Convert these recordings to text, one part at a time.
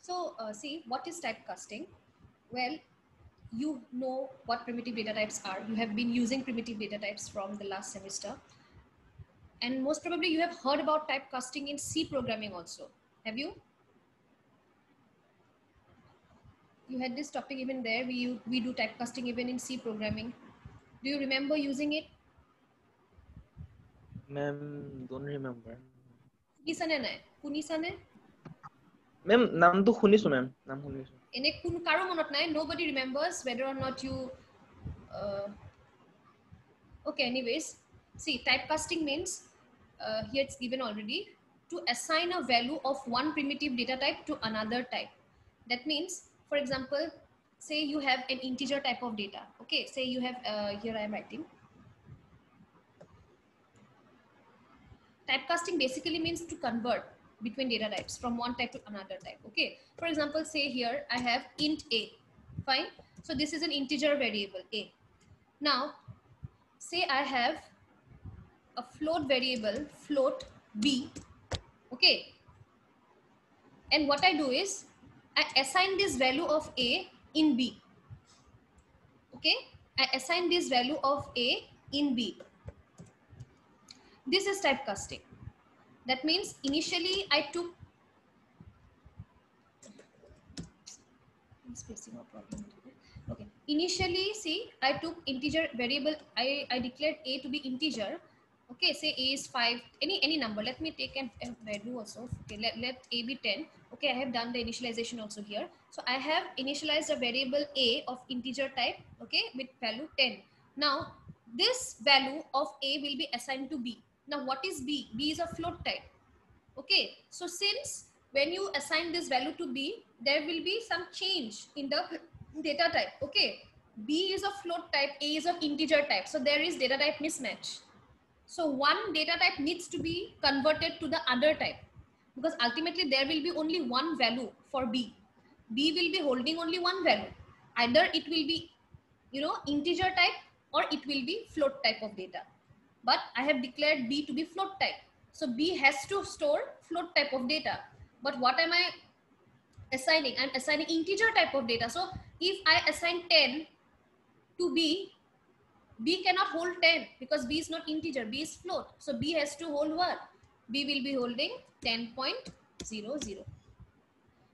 So see, what is typecasting? Well, you know what primitive data types are. You have been using primitive data types from the last semester. And most probably you have heard about typecasting in C programming also. Have you? You had this topic even there. We do typecasting even in C programming. Do you remember using it? Ma'am, don't remember. Kunisane nai? Kunisane? Ma'am, নাম তো শুনিছো ma'am. নাম শুনিছো. Ene kun karo monot nai. Nobody remembers whether or not you. Okay. Anyways, see, typecasting means here it's given already to assign a value of one primitive data type to another type. That means, for example, say you have an integer type of data. Okay. Say you have here I am writing. Typecasting basically means to convert between data types from one type to another type. Okay. For example, say here I have int a. Fine. So this is an integer variable a. Now, say I have a float variable float b. Okay. And what I do is I assign this value of a in b. Okay. I assign this value of a in b. This is typecasting. That means initially I took spacing or problem. Okay. Initially, see, I took integer variable. I declared a to be integer. Okay. Say a is 5. Any number. Let me take a value also. Okay. Let a be 10. Okay. I have done the initialization also here. So I have initialized a variable a of integer type. Okay. With value 10. Now this value of a will be assigned to b. Now what is b? B is a float type. Okay. So since when you assign this value to b, there will be some change in the data type. Okay. B is of float type, a is of integer type. So there is data type mismatch. So one data type needs to be converted to the other type, because ultimately there will be only one value for b. B will be holding only one value. Either it will be, integer type, or it will be float type of data. But I have declared b to be float type. So b has to store float type of data. But what am I assigning? I'm assigning integer type of data. So if I assign 10 to b, b cannot hold 10 because b is not integer, b is float. So b has to hold what? B will be holding 10.00.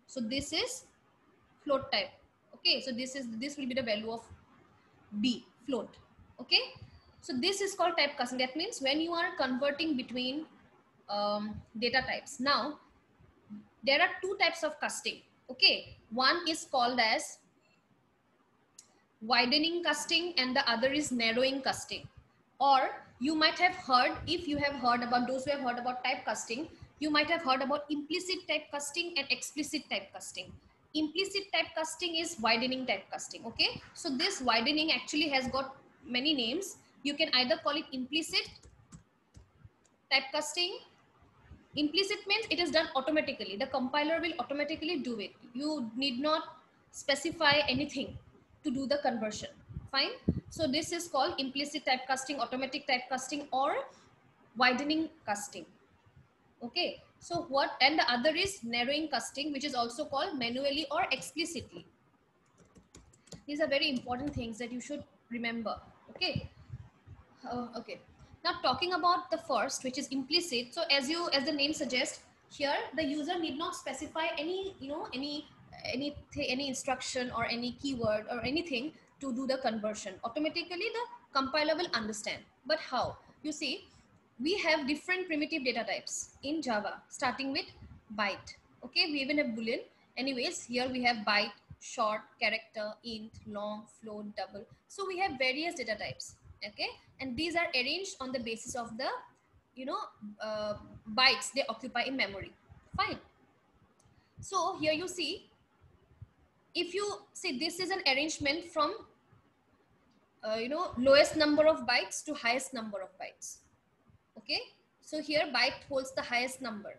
So this is float type. Okay, so this will be the value of b, float. Okay, so this is called typecasting. That means when you are converting between data types. Now there are two types of casting. Okay, one is called as widening casting and the other is narrowing casting. Or you might have heard, if you have heard about, those who have heard about typecasting, you might have heard about implicit typecasting and explicit typecasting. Implicit typecasting is widening typecasting. Okay, so this widening actually has got many names. You can either call it implicit typecasting. Implicit means it is done automatically. The compiler will automatically do it. You need not specify anything to do the conversion. Fine. So this is called implicit typecasting, automatic typecasting, or widening casting. Okay. So what, and the other is narrowing casting, which is also called manually or explicitly. These are very important things that you should remember. Okay. Okay. Now talking about the first, which is implicit. So as the name suggests, here the user need not specify any, any instruction or any keyword or anything to do the conversion. Automatically the compiler will understand. But how? You see, we have different primitive data types in Java, starting with byte. Okay, we even have Boolean. Anyways, here we have byte, short, character, int, long, float, double. So we have various data types. Okay, and these are arranged on the basis of the bytes they occupy in memory. Fine. So here you see, if you see, this is an arrangement from lowest number of bytes to highest number of bytes. Okay, so here byte holds the highest number,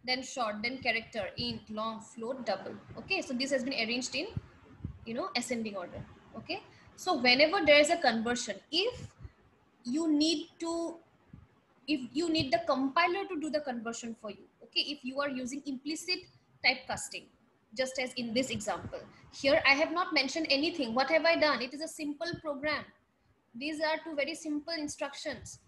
then short, then character, int, long, float, double. Okay, so this has been arranged in ascending order. Okay, so whenever there is a conversion, if you need the compiler to do the conversion for you. Okay, if you are using implicit typecasting, just as in this example. Here I have not mentioned anything. What have I done? It is a simple program. These are two very simple instructions.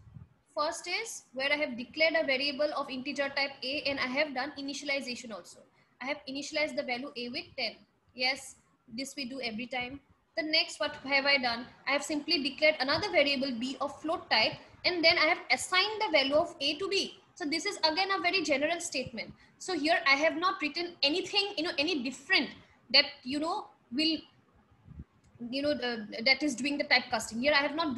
First is where I have declared a variable of integer type a, and I have done initialization also. I have initialized the value a with 10. Yes, this we do every time. The next, what have I done? I have simply declared another variable b of float type, and then I have assigned the value of a to b. So this is again a very general statement. So here I have not written anything, any different that, will, that is doing the typecasting. Here I have not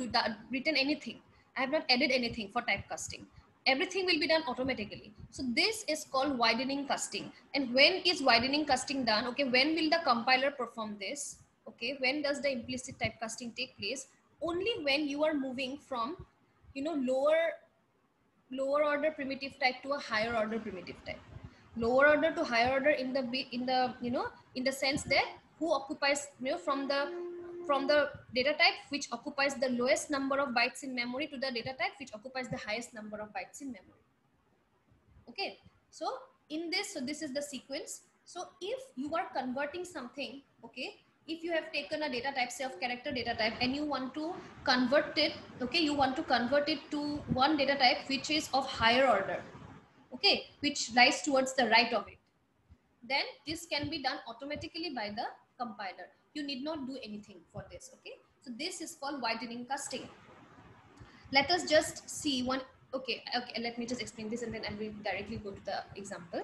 written anything. I have not added anything for typecasting. Everything will be done automatically. So this is called widening casting. And when is widening casting done? Okay, when will the compiler perform this? Okay, when does the implicit typecasting take place? Only when you are moving from, lower order primitive type to a higher order primitive type. Lower order to higher order in the sense that who occupies, from the data type which occupies the lowest number of bytes in memory to the data type which occupies the highest number of bytes in memory. Okay, so in this, so this is the sequence. So if you are converting something, okay, if you have taken a data type, say of character data type, and you want to convert it, okay, you want to convert it to one data type which is of higher order, okay, which lies towards the right of it, then this can be done automatically by the compiler. You need not do anything for this. Okay, so this is called widening casting. Let us just see one. Okay, let me just explain this and then I will directly go to the example.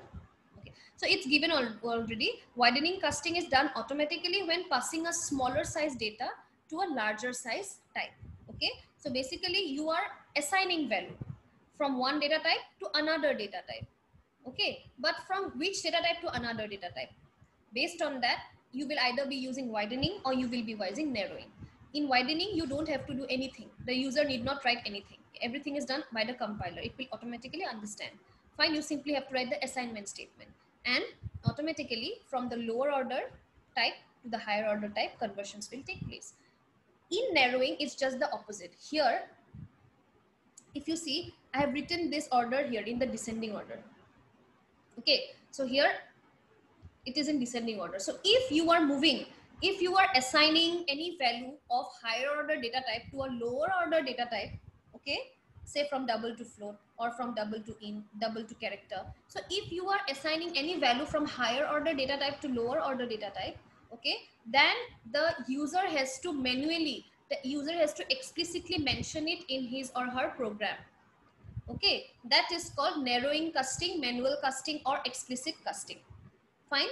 Okay, so it's given already. Widening casting is done automatically when passing a smaller size data to a larger size type. Okay, so basically you are assigning value from one data type to another data type. Okay, but from which data type to another data type? Based on that, you will either be using widening or you will be using narrowing. In widening, you don't have to do anything. The user need not write anything. Everything is done by the compiler. It will automatically understand. Fine, you simply have to write the assignment statement. And automatically from the lower order type to the higher order type, conversions will take place. In narrowing, it's just the opposite. Here, if you see, I have written this order here in the descending order. Okay, so here it is in descending order. So if you are moving, if you are assigning any value of higher order data type to a lower order data type, okay, say from double to float or from double to int, double to character. So if you are assigning any value from higher order data type to lower order data type, okay, then the user has to explicitly mention it in his or her program. Okay, that is called narrowing casting, manual casting, or explicit casting. Fine.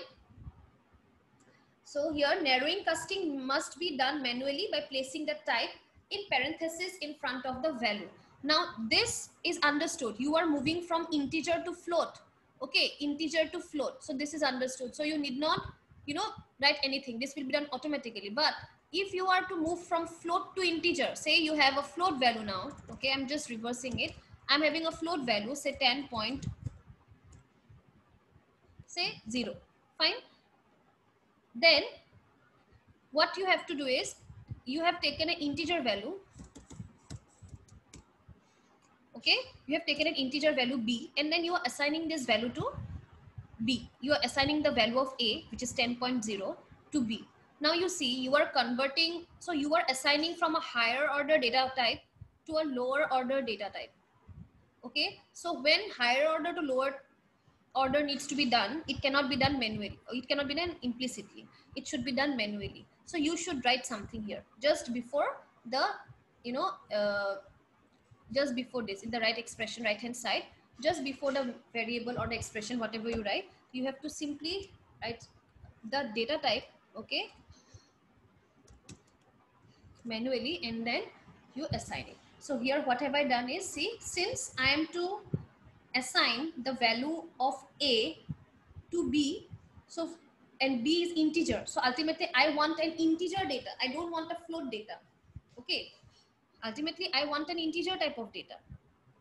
So here narrowing casting must be done manually by placing the type in parentheses in front of the value. Now this is understood. You are moving from integer to float. Okay, integer to float. So this is understood. So you need not, write anything. This will be done automatically. But if you are to move from float to integer, say you have a float value now. Okay, I'm just reversing it. I'm having a float value, say 10 point, say 0. Fine. Then what you have to do is you have taken an integer value. Okay, you have taken an integer value b, and then you are assigning this value to b. You are assigning the value of a, which is 10.0, to b. Now you see you are converting. So you are assigning from a higher order data type to a lower order data type. Okay, so when higher order to lower order needs to be done, it cannot be done manually. It cannot be done implicitly. It should be done manually. So you should write something here just before the, just before this, in the right expression, right hand side, just before the variable or the expression, whatever you write, you have to simply write the data type, okay, manually, and then you assign it. So here what have I done is, see, since I am to assign the value of a to b, so, and b is integer, so ultimately I want an integer data. I don't want a float data. Okay, ultimately I want an integer type of data.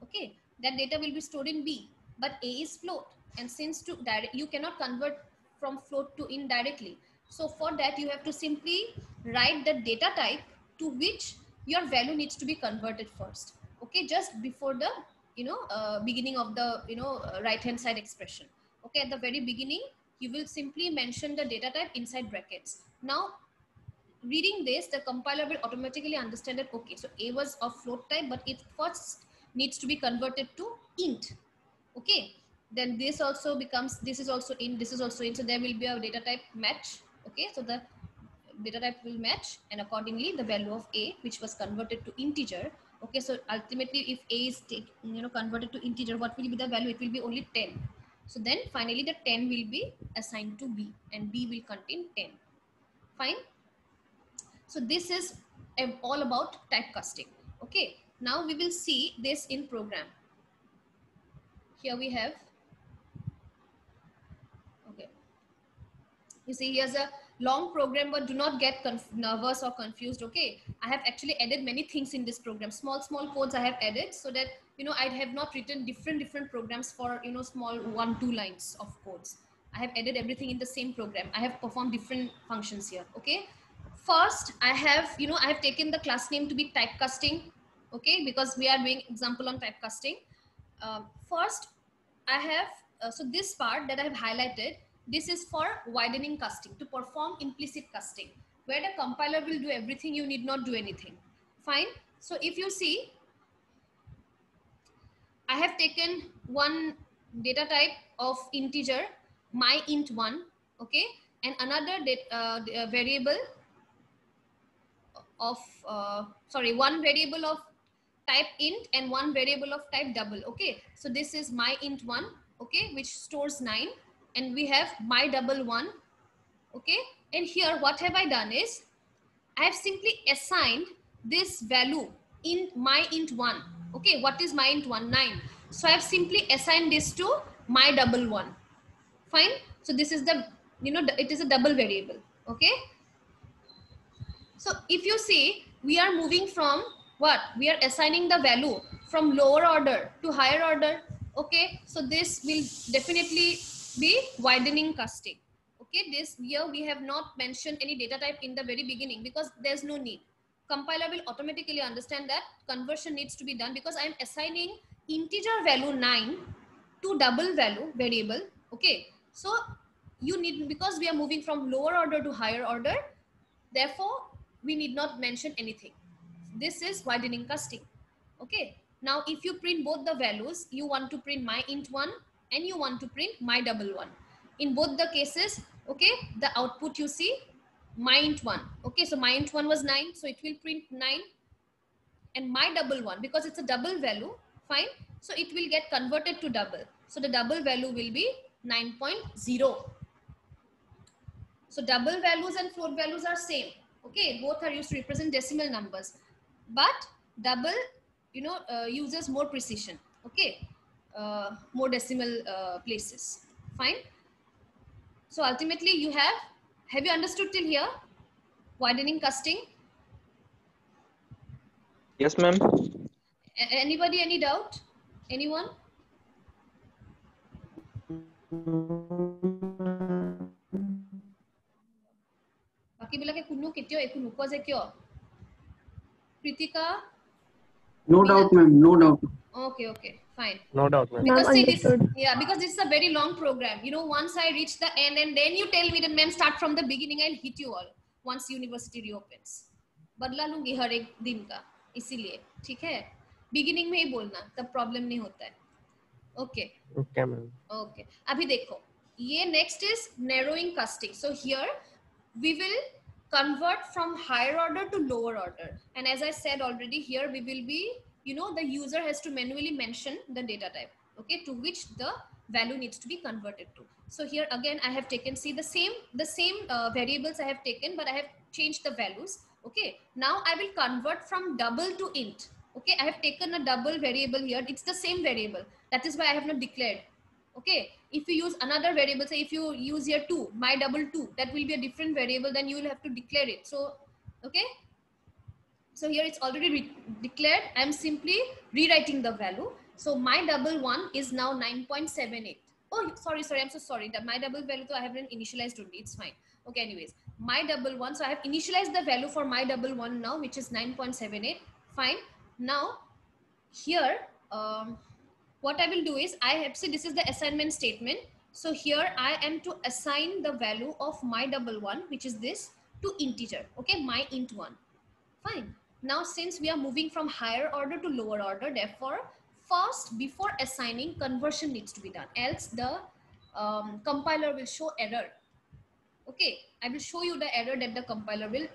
Okay, that data will be stored in b, but a is float, and since you cannot convert from float to int directly, so for that you have to simply write the data type to which your value needs to be converted first. Okay, just before the beginning of the right hand side expression. Okay, at the very beginning you will simply mention the data type inside brackets. Now, reading this, the compiler will automatically understand that, okay, so A was of float type, but it first needs to be converted to int. Okay, then this also becomes, this is also int, this is also int. So there will be a data type match. Okay, so the data type will match, and accordingly the value of A, which was converted to integer. Okay, so ultimately if A is converted to integer, what will be the value? It will be only 10. So then finally the 10 will be assigned to B, and B will contain 10. Fine. So this is all about typecasting. Okay, now we will see this in program. Here we have, okay, you see here's a long program, but do not get nervous or confused. Okay, I have actually added many things in this program. Small codes I have added, so that I have not written different programs for small 1-2 lines of codes. I have added everything in the same program. I have performed different functions here. Okay, first I have I have taken the class name to be typecasting. Okay, because we are doing example on typecasting. First I have so this part that I have highlighted, this is for widening casting, to perform implicit casting, where the compiler will do everything, you need not do anything. Fine. So if you see, I have taken one data type of integer, my int1, okay, and another variable of one variable of type int and one variable of type double. Okay, so this is my int1, okay, which stores 9, and we have my double 1. Okay, and here what have I done is I have simply assigned this value in my int1. Okay, what is my int1? 9. So I have simply assigned this to my double 1. Fine. So this is the it is a double variable. Okay, so if you see, we are moving from what? We are assigning the value from lower order to higher order. Okay, so this will definitely be widening casting. Okay, this here we have not mentioned any data type in the very beginning because there's no need. Compiler will automatically understand that conversion needs to be done because I'm assigning integer value 9 to double value variable. Okay, so you need, because we are moving from lower order to higher order, therefore we need not mention anything. This is widening casting. Okay, now if you print both the values, you want to print my int1 and you want to print my double 1. In both the cases, okay, the output you see my int1. Okay, so my int1 was 9, so it will print 9, and my double 1, because it's a double value, fine, so it will get converted to double, so the double value will be 9.0. So double values and float values are same. Okay, both are used to represent decimal numbers, but double uses more precision. Okay, more decimal places. Fine. So ultimately you have you understood till here widening casting? Yes, ma'am. Anybody, any doubt? Anyone? বাকি বিলাকে কোনো কেতিয়াও একো নোকোৱা যে কিয়? Kritika? No doubt, ma'am. No doubt. Okay, fine. No doubt, ma'am. Because see this, because this is a very long program. Once I reach the end and then you tell me that ma'am start from the beginning, I'll hit you all once university reopens. बदला लूंगी हर एक दिन का, इसीलिए ठीक है? Beginning में ही बोलना, तब problem नहीं होता है. Okay. Okay, ma'am. Okay. अभी देखो, ये next is narrowing casting. So here we will convert from higher order to lower order, and as I said already, here we will be the user has to manually mention the data type, okay, to which the value needs to be converted to. So here again I have taken, see the same variables I have taken, but I have changed the values. Okay, now I will convert from double to int. Okay, I have taken a double variable here, it's the same variable, that is why I have not declared. Okay, if you use another variable, say if you use here 2, my double 2, that will be a different variable, then you will have to declare it. So okay, so here it's already declared, I'm simply rewriting the value. So my double 1 is now 9.78. Oh sorry, I'm so sorry, that my double value, so I haven't initialized only, it's fine. Okay, anyways, my double 1, so I have initialized the value for my double 1 now, which is 9.78. fine. Now here what I will do is, I have, see this is the assignment statement. So here I am to assign the value of my double one, which is this, to integer. Okay, my int one. Fine. Now, since we are moving from higher order to lower order, therefore, first, before assigning, conversion needs to be done. Else the compiler will show error. Okay, I will show you the error that the compiler will,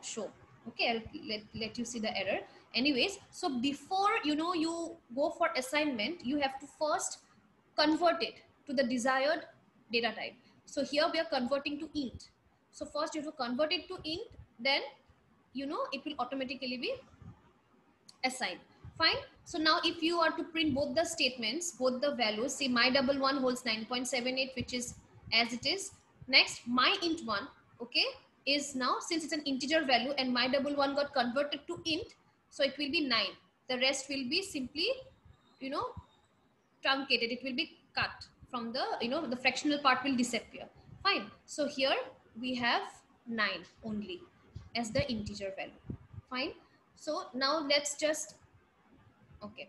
show. Okay, I'll let you see the error. Anyways, so before, you go for assignment, you have to first convert it to the desired data type. So here we are converting to int. So first you have to convert it to int, then it will automatically be assigned. Fine. So now if you are to print both the statements, both the values, see my double one holds 9.78, which is as it is. Next, my int one, okay, is now, since it's an integer value and my double one got converted to int, so it will be 9. The rest will be simply, truncated. It will be cut from the, the fractional part will disappear. Fine. So here we have 9 only as the integer value. Fine. So now let's just, okay.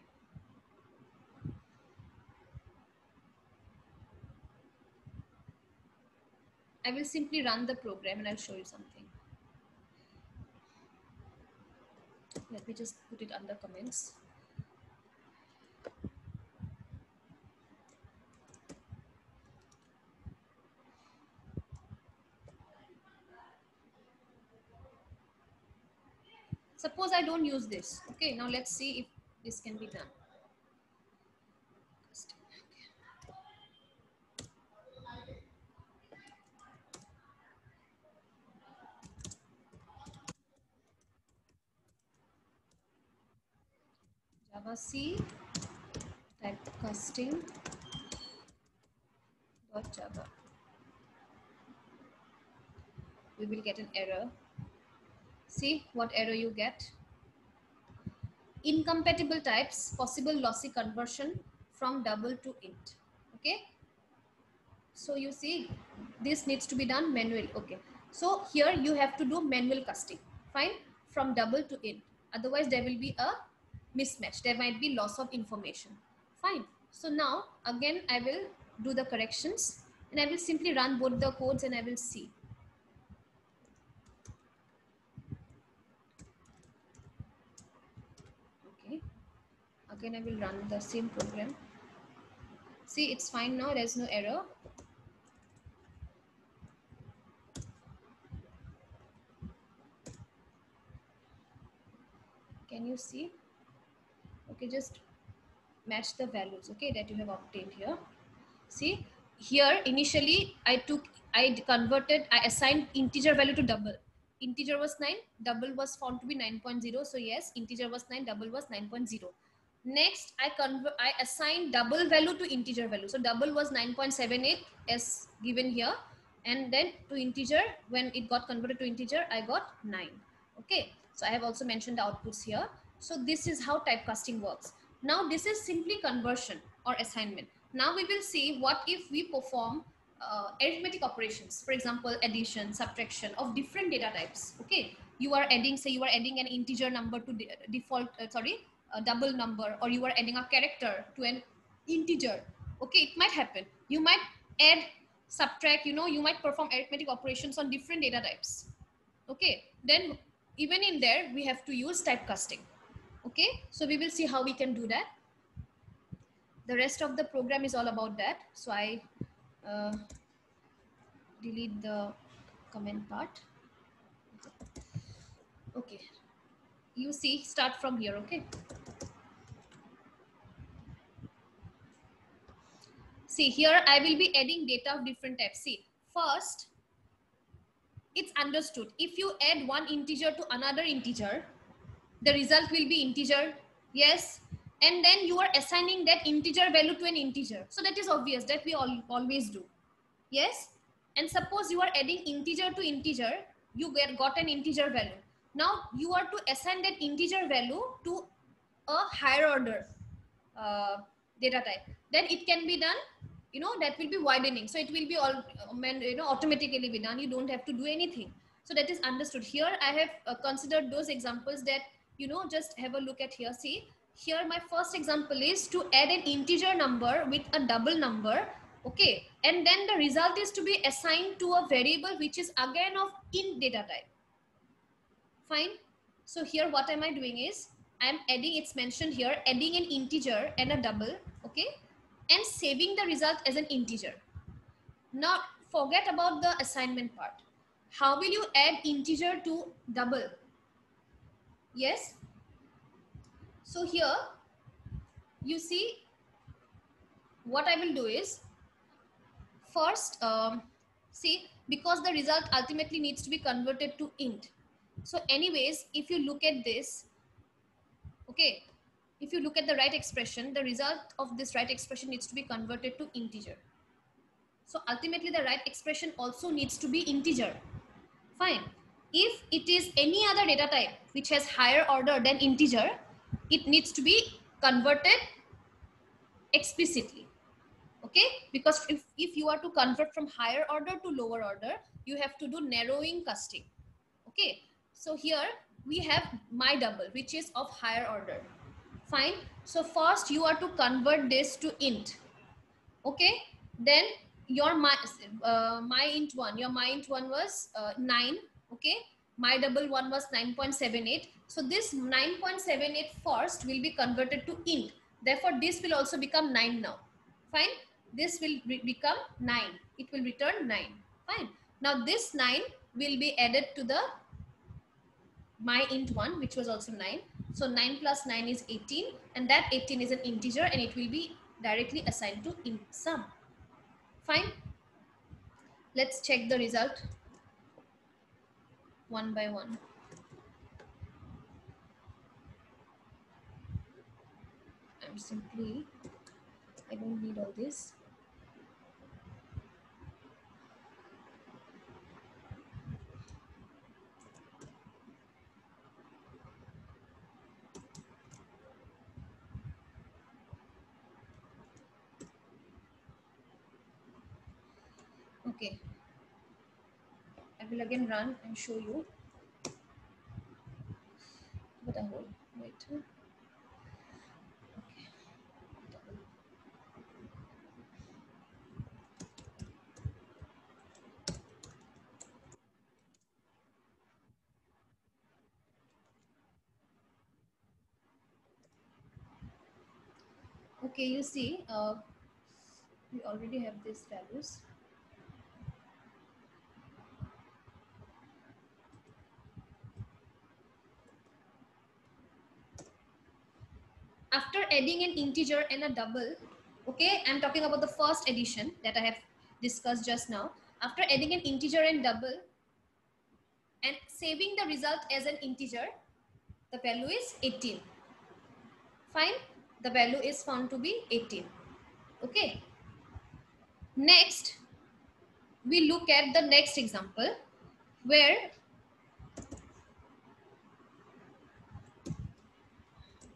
I will simply run the program and I'll show you something. Let me just put it under comments. Suppose I don't use this. Okay, now let's see if this can be done. Java C typecasting .java. We will get an error. See what error you get. Incompatible types, possible lossy conversion from double to int. Okay. So you see, this needs to be done manually. Okay. So here you have to do manual casting. Fine. From double to int. Otherwise there will be a mismatch. There might be loss of information. Fine. So now again I will do the corrections and I will simply run both the codes and I will see. Okay. Again I will run the same program. See, it's fine now. There's no error. Can you see? Okay, just match the values, okay, that you have obtained here. See, here initially I assigned integer value to double. Integer was 9, double was found to be 9.0. So yes, integer was 9, double was 9.0. Next, I assigned double value to integer value. So double was 9.78 as given here. And then to integer, when it got converted to integer, I got 9. Okay. So I have also mentioned the outputs here. So this is how typecasting works. Now this is simply conversion or assignment. Now we will see what if we perform arithmetic operations, for example, addition, subtraction of different data types. Okay. You are adding, say you are adding an integer number to a double number, or you are adding a character to an integer. Okay, it might happen. You might add, subtract, you might perform arithmetic operations on different data types. Okay, then even in there, we have to use typecasting. Okay, so we will see how we can do that. The rest of the program is all about that. So I delete the comment part. Okay, you see, start from here. Okay. See, here I will be adding data of different types. See, first, it's understood. If you add one integer to another integer, the result will be integer. Yes. And then you are assigning that integer value to an integer. So that is obvious that we always do. Yes. And suppose you are adding integer to integer, you got an integer value. Now you are to assign that integer value to a higher order data type. Then it can be done, that will be widening. So it will be all, automatically be done. You don't have to do anything. So that is understood. Here I have considered those examples that, just have a look at here. See, here my first example is to add an integer number with a double number Okay, and then the result is to be assigned to a variable which is again of int data type. Fine. So here what am I doing is I'm adding, it's mentioned here, adding an integer and a double, okay, and saving the result as an integer. Now forget about the assignment part. How will you add integer to double? Yes. So here you see what I will do is first, see, because the result ultimately needs to be converted to int. So anyways, if you look at this, okay, if you look at the right expression, the result of this right expression needs to be converted to integer. So ultimately the right expression also needs to be integer. Fine. If it is any other data type which has higher order than integer, it needs to be converted explicitly. Okay, because if you are to convert from higher order to lower order, you have to do narrowing casting. Okay, so here we have my double which is of higher order. Fine. So first you are to convert this to int. Okay, then your my int one, your my int one was 9. Okay, my double one was 9.78. So this 9.78 first will be converted to int. Therefore this will also become 9 now. Fine. This will become 9. It will return 9. Fine. Now this 9 will be added to the my int 1 which was also 9. So 9 plus 9 is 18, and that 18 is an integer and it will be directly assigned to int sum. Fine. Let's check the result one by one. I don't need all this. Okay, I will again run and show you. But I hold. Wait. Okay. Okay, you see, we already have these values. After adding an integer and a double, okay, I'm talking about the first addition that I have discussed just now. After adding an integer and double and saving the result as an integer, the value is 18. Fine, the value is found to be 18. Okay. Next, we look at the next example where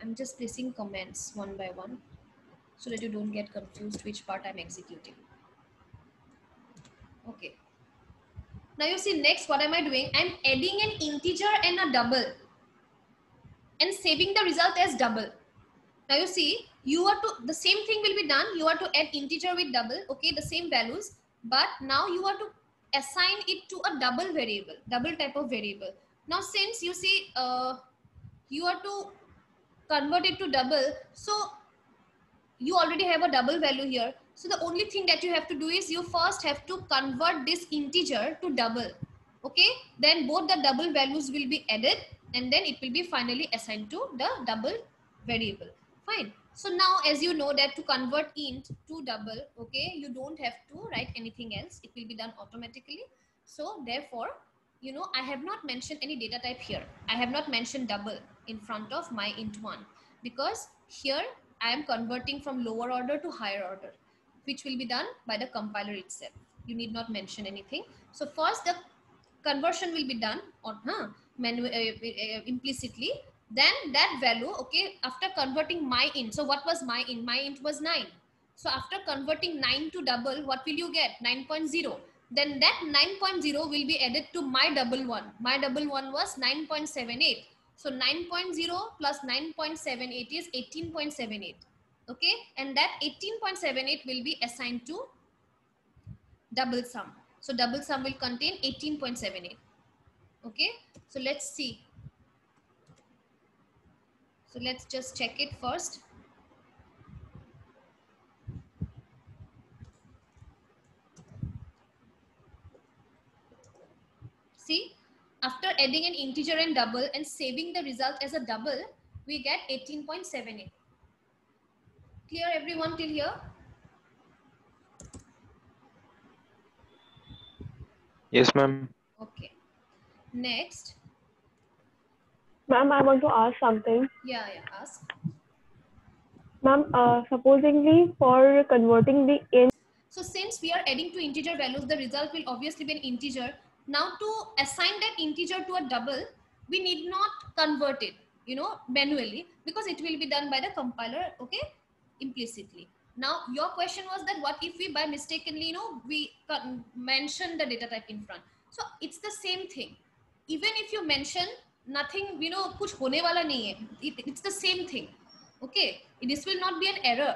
I'm just placing comments one by one so that you don't get confused which part I'm executing. Okay. Now you see next what am I doing? I'm adding an integer and a double and saving the result as double. Now you see, you are to, the same thing will be done. You are to add integer with double, okay, the same values, but now you are to assign it to a double variable, double type of variable. Now since you see, you are to convert it to double, so you already have a double value here. So the only thing that you have to do is you first have to convert this integer to double. Okay, then both the double values will be added and then it will be finally assigned to the double variable. Fine. So now as you know that to convert int to double, okay, you don't have to write anything else. It will be done automatically. So therefore, you know, I have not mentioned any data type here. I have not mentioned double in front of my int one because here I am converting from lower order to higher order, which will be done by the compiler itself. You need not mention anything. So first the conversion will be done on implicitly. Then that value, okay, after converting my int. So what was my int? My int was 9. So after converting 9 to double, what will you get? 9.0. Then that 9.0 will be added to my double one. My double one was 9.78. So 9.0 plus 9.78 is 18.78. Okay, and that 18.78 will be assigned to double sum. So double sum will contain 18.78. Okay, so let's see. So let's just check it first. See, after adding an integer and double and saving the result as a double, we get 18.78. Clear everyone till here? Yes, ma'am. Okay. Next. Ma'am, I want to ask something. Yeah, ask. Ma'am, supposingly for converting the int. So since we are adding two integer values, the result will obviously be an integer. Now to assign that integer to a double, we need not convert it, manually, because it will be done by the compiler, okay, implicitly. Now your question was that what if we by mistakenly, we mention the data type in front. So it's the same thing. Even if you mention nothing, kuch hone wala nahi hai. It's the same thing. Okay, this will not be an error.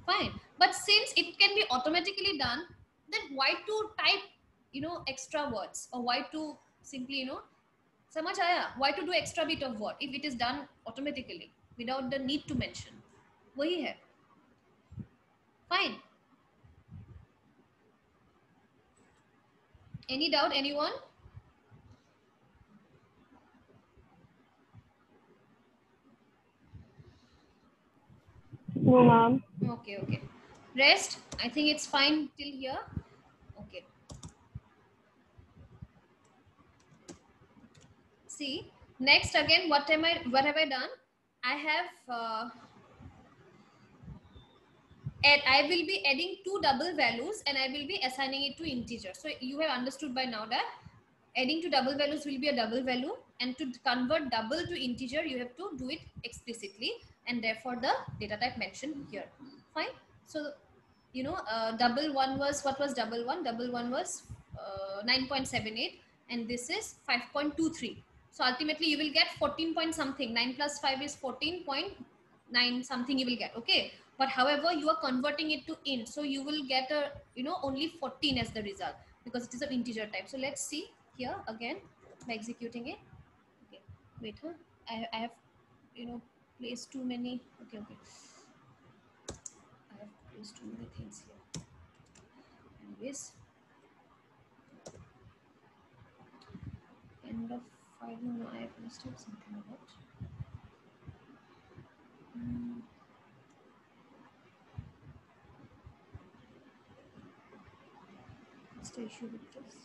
Fine, but since it can be automatically done, then why to type extra words, or why to simply samajh aaya, why to do extra bit of word if it is done automatically without the need to mention? Wahi hai. Fine. Any doubt, anyone? No, ma'am. Okay. Rest, I think it's fine till here. Okay. See, next again, what have I done? I have and I will be adding two double values and I will be assigning it to integer. So you have understood by now that adding to double values will be a double value, and to convert double to integer, you have to do it explicitly, and therefore the data type mentioned here. Fine. So, double one was, what was double one? Double one was 9.78 and this is 5.23. So ultimately you will get 14 point something. 9 plus 5 is 14.9 something you will get. Okay. But however, you are converting it to int. So you will get a, only 14 as the result because it is an integer type. So let's see here again by executing it. Okay. Wait, huh? I have, placed too many. Okay. I have placed too many things here. Anyways. End of file. No, I have listed something about. What's the issue with this?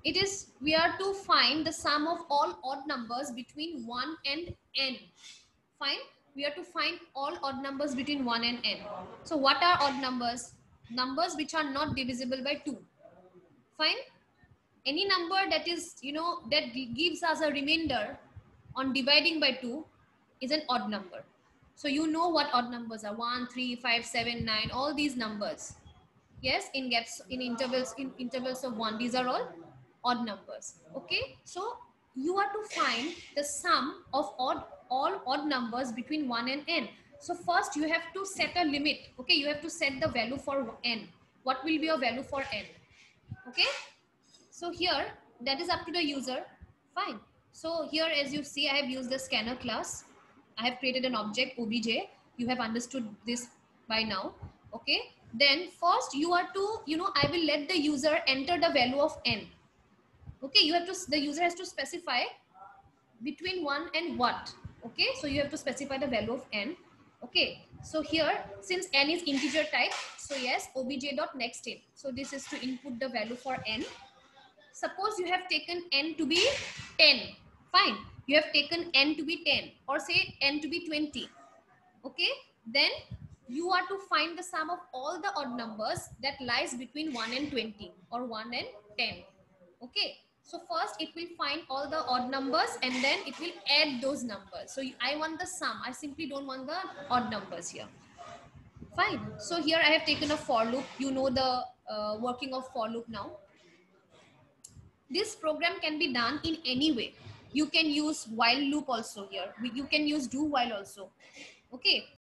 It is, we are to find the sum of all odd numbers between 1 and n. Fine. We are to find all odd numbers between 1 and n. So what are odd numbers? Numbers which are not divisible by 2. Fine. Any number that is, that gives us a remainder on dividing by 2 is an odd number. So you know what odd numbers are: 1, 3, 5, 7, 9, all these numbers. Yes, in gaps, in intervals of 1, these are all odd numbers. Okay, so you are to find the sum of all odd numbers between 1 and n. So first you have to set a limit. Okay, you have to set the value for n. What will be your value for n? Okay, so here that is up to the user. Fine. So here, as you see, I have used the scanner class. I have created an object obj. You have understood this by now. Okay, then first you are to, I will let the user enter the value of n. Okay, you have to, the user has to specify between 1 and what. Okay, so you have to specify the value of n. Okay, so here, since n is integer type, so yes, obj.nextInt. So this is to input the value for n. Suppose you have taken n to be 10. Fine, you have taken n to be 10, or say n to be 20. Okay, then you are to find the sum of all the odd numbers that lies between 1 and 20 or 1 and 10. Okay, so first it will find all the odd numbers and then it will add those numbers. So I want the sum. I simply don't want the odd numbers here. Fine. So here I have taken a for loop. You know the working of for loop now. This program can be done in any way. You can use while loop also here. You can use do while also. Okay.